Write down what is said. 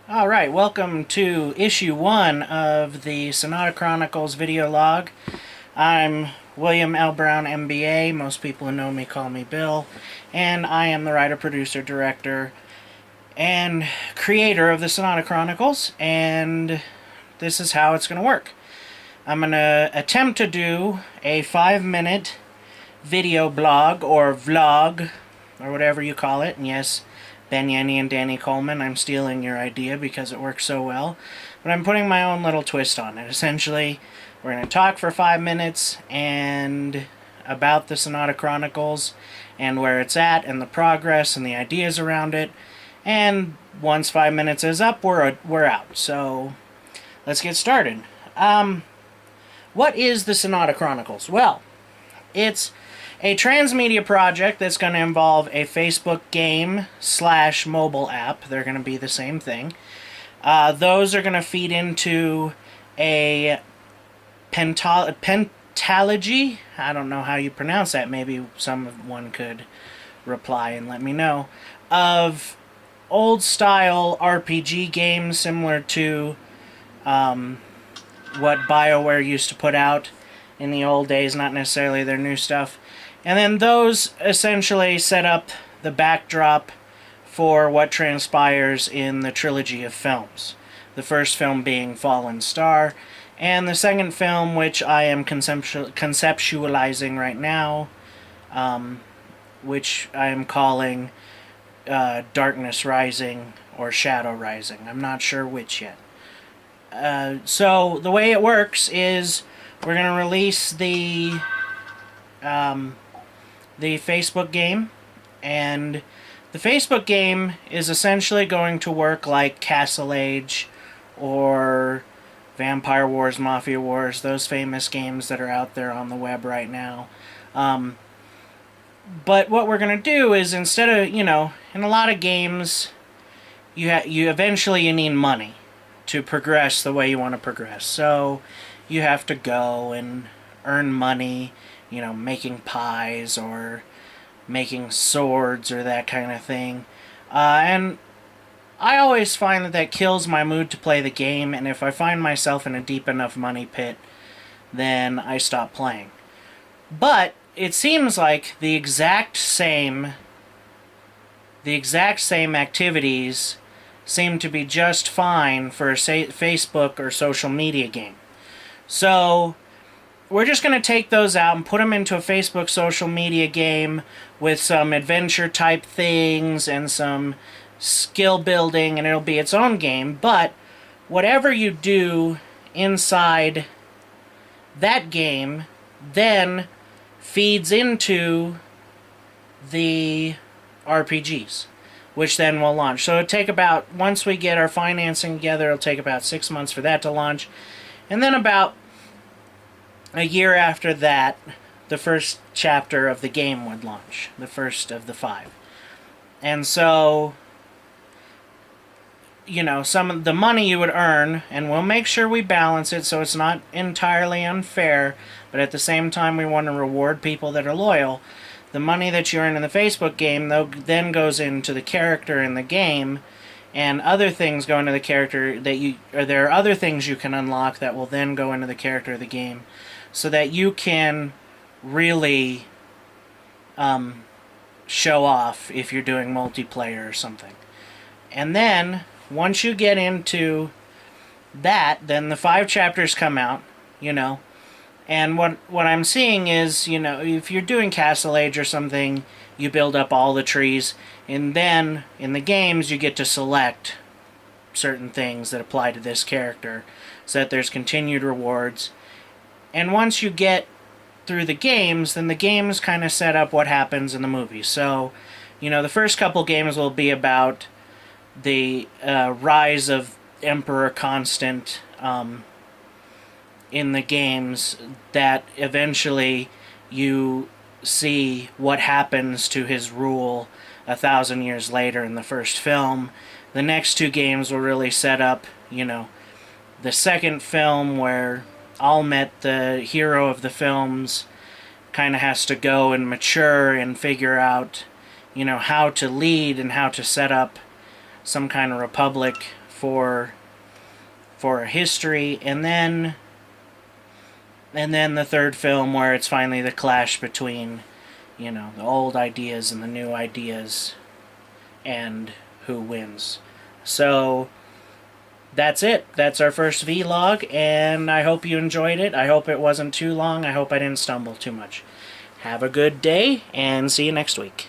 Alright, welcome to issue 1 of the Sonata Chronicles video log. I'm William L. Brown, MBA. Most people who know me call me Bill. And I am the writer, producer, director, and creator of the Sonata Chronicles. And this is how it's going to work. I'm going to attempt to do a 5-minute video blog or vlog or whatever you call it. And yes, Ben Yenny and Danny Coleman, I'm stealing your idea because it works so well. But I'm putting my own little twist on it. Essentially, we're going to talk for 5 minutes and about the Sonata Chronicles and where it's at and the progress and the ideas around it. And once 5 minutes is up, we're out. So let's get started. What is the Sonata Chronicles? Well, it's a transmedia project that's going to involve a Facebook game / mobile app. They're going to be the same thing. Those are going to feed into a pentalogy. I don't know how you pronounce that. Maybe someone could reply and let me know. Of old style RPG games similar to what BioWare used to put out in the old days, not necessarily their new stuff. And then those essentially set up the backdrop for what transpires in the trilogy of films. The first film being Fallen Star, and the second film, which I am conceptualizing right now, which I am calling Darkness Rising or Shadow Rising. I'm not sure which yet. So the way it works is we're going to release the Facebook game, and the Facebook game is essentially going to work like Castle Age or Vampire Wars, Mafia Wars, those famous games that are out there on the web right now. But what we're going to do is, instead of, in a lot of games, you eventually need money to progress the way you want to progress. So you have to go and earn money, making pies or making swords or that kind of thing. And I always find that kills my mood to play the game, and if I find myself in a deep enough money pit, then I stop playing. But it seems like the exact same activities seem to be just fine for a Facebook or social media game. So we're just going to take those out and put them into a Facebook social media game with some adventure type things and some skill building, and it'll be its own game. But whatever you do inside that game then feeds into the RPGs, which then will launch. So it'll take about, once we get our financing together, it'll take about 6 months for that to launch. And then about a year after that, the first chapter of the game would launch, the first of the 5. And so, some of the money you would earn, and we'll make sure we balance it so it's not entirely unfair, but at the same time we want to reward people that are loyal. The money that you earn in the Facebook game then goes into the character in the game, and other things go into the character there are other things you can unlock that will then go into the character of the game, so that you can really show off if you're doing multiplayer or something. And then, once you get into that, then the 5 chapters come out, and what I'm seeing is, if you're doing Castle Age or something, you build up all the trees, and then in the games you get to select certain things that apply to this character, so that there's continued rewards. And once you get through the games, then the games kind of set up what happens in the movie. So, the first couple games will be about the rise of Emperor Constant in the games, that eventually you see what happens to his rule 1,000 years later in the first film. The next 2 games will really set up, the second film, where Almet, the hero of the films, kind of has to go and mature and figure out, how to lead and how to set up some kind of republic for a history, and then the third film where it's finally the clash between, you know, the old ideas and the new ideas, and who wins. So that's it. That's our first vlog, and I hope you enjoyed it. I hope it wasn't too long. I hope I didn't stumble too much. Have a good day, and see you next week.